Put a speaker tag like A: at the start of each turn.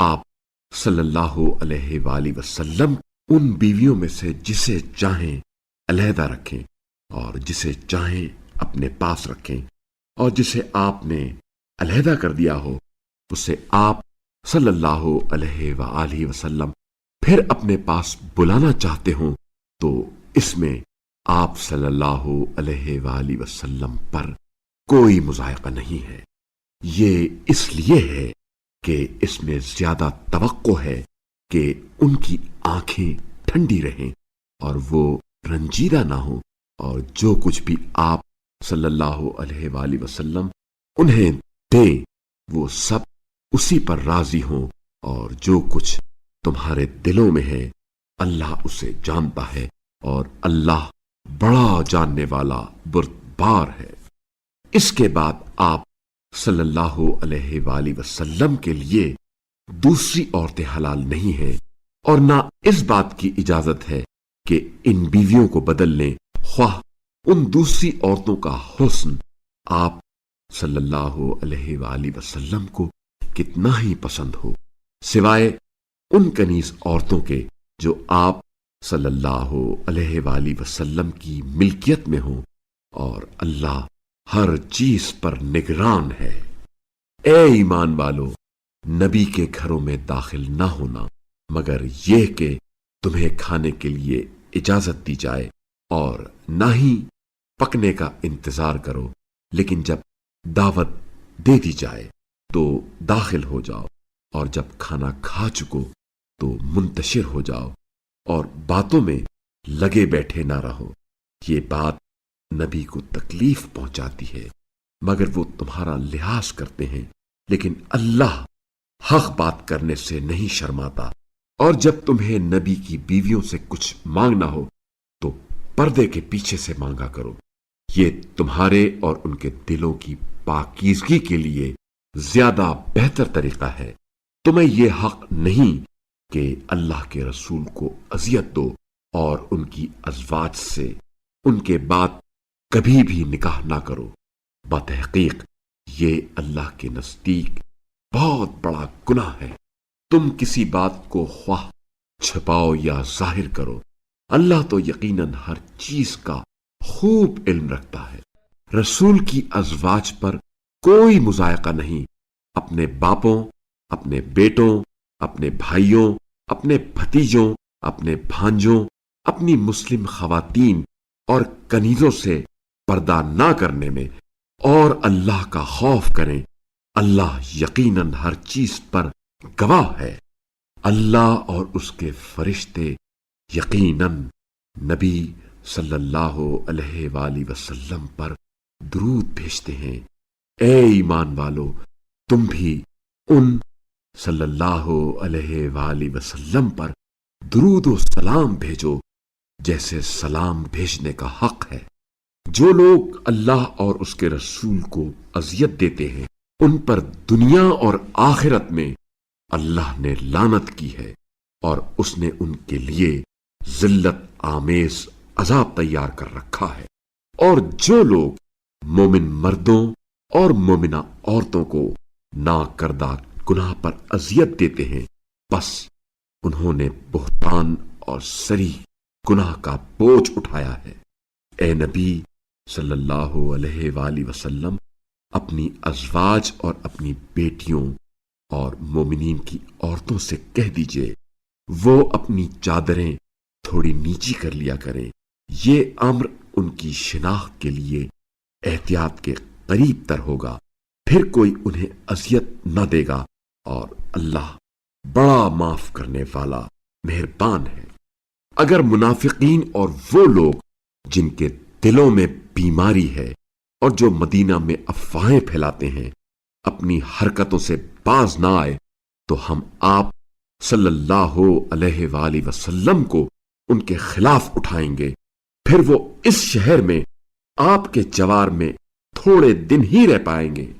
A: آپ صلی اللہ علیہ وآلہ وسلم ان بیویوں میں سے جسے چاہیں علیحدہ رکھیں اور جسے چاہیں اپنے پاس رکھیں، اور جسے آپ نے علیحدہ کر دیا ہو اسے آپ صلی اللہ علیہ وآلہ وسلم پھر اپنے پاس بلانا چاہتے ہوں تو اس میں آپ صلی اللہ علیہ وآلہ وسلم پر کوئی مضائقہ نہیں ہے۔ یہ اس لیے ہے کہ اس میں زیادہ توقع ہے کہ ان کی آنکھیں ٹھنڈی رہیں اور وہ رنجیدہ نہ ہوں، اور جو کچھ بھی آپ صلی اللہ علیہ وآلہ وسلم انہیں دیں وہ سب اسی پر راضی ہوں، اور جو کچھ تمہارے دلوں میں ہے اللہ اسے جانتا ہے، اور اللہ بڑا جاننے والا بردبار ہے۔ اس کے بعد آپ صلی اللہ علیہ وآلہ وسلم کے لیے دوسری عورتیں حلال نہیں ہیں، اور نہ اس بات کی اجازت ہے کہ ان بیویوں کو بدل لیں، خواہ ان دوسری عورتوں کا حسن آپ صلی اللہ علیہ وآلہ وسلم کو کتنا ہی پسند ہو، سوائے ان کنیز عورتوں کے جو آپ صلی اللہ علیہ وآلہ وسلم کی ملکیت میں ہوں، اور اللہ ہر چیز پر نگران ہے۔ اے ایمان والو، نبی کے گھروں میں داخل نہ ہونا مگر یہ کہ تمہیں کھانے کے لیے اجازت دی جائے، اور نہ ہی پکنے کا انتظار کرو، لیکن جب دعوت دے دی جائے تو داخل ہو جاؤ، اور جب کھانا کھا چکو تو منتشر ہو جاؤ، اور باتوں میں لگے بیٹھے نہ رہو۔ یہ بات نبی کو تکلیف پہنچاتی ہے مگر وہ تمہارا لحاظ کرتے ہیں، لیکن اللہ حق بات کرنے سے نہیں شرماتا۔ اور جب تمہیں نبی کی بیویوں سے کچھ مانگنا ہو تو پردے کے پیچھے سے مانگا کرو، یہ تمہارے اور ان کے دلوں کی پاکیزگی کے لیے زیادہ بہتر طریقہ ہے۔ تمہیں یہ حق نہیں کہ اللہ کے رسول کو اذیت دو اور ان کی ازواج سے ان کے بعد کبھی بھی نکاح نہ کرو، بتحقیق یہ اللہ کے نزدیک بہت بڑا گناہ ہے۔ تم کسی بات کو خواہ چھپاؤ یا ظاہر کرو، اللہ تو یقیناً ہر چیز کا خوب علم رکھتا ہے۔ رسول کی ازواج پر کوئی مضائقہ نہیں، اپنے باپوں، اپنے بیٹوں، اپنے بھائیوں، اپنے بھتیجوں، اپنے بھانجوں، اپنی مسلم خواتین اور کنیزوں سے پردہ نہ کرنے میں اور اللہ کا خوف کریں، اللہ یقیناً ہر چیز پر گواہ ہے۔ اللہ اور اس کے فرشتے یقیناً نبی صلی اللہ علیہ وآلہ وسلم پر درود بھیجتے ہیں۔ اے ایمان والو، تم بھی ان صلی اللہ علیہ وآلہ وسلم پر درود و سلام بھیجو جیسے سلام بھیجنے کا حق ہے۔ جو لوگ اللہ اور اس کے رسول کو اذیت دیتے ہیں ان پر دنیا اور آخرت میں اللہ نے لعنت کی ہے، اور اس نے ان کے لیے ذلت آمیز عذاب تیار کر رکھا ہے۔ اور جو لوگ مومن مردوں اور مومنہ عورتوں کو ناکردہ گناہ پر اذیت دیتے ہیں بس انہوں نے بہتان اور سری گناہ کا بوجھ اٹھایا ہے۔ اے نبی صلی اللہ علیہ وآلہ وسلم، اپنی ازواج اور اپنی بیٹیوں اور مومنین کی عورتوں سے کہہ دیجئے وہ اپنی چادریں تھوڑی نیچی کر لیا کریں، یہ امر ان کی شناخت کے لیے احتیاط کے قریب تر ہوگا، پھر کوئی انہیں اذیت نہ دے گا، اور اللہ بڑا معاف کرنے والا مہربان ہے۔ اگر منافقین اور وہ لوگ جن کے دلوں میں بیماری ہے اور جو مدینہ میں افواہیں پھیلاتے ہیں اپنی حرکتوں سے باز نہ آئے تو ہم آپ صلی اللہ علیہ وآلہ وسلم کو ان کے خلاف اٹھائیں گے، پھر وہ اس شہر میں آپ کے جوار میں تھوڑے دن ہی رہ پائیں گے۔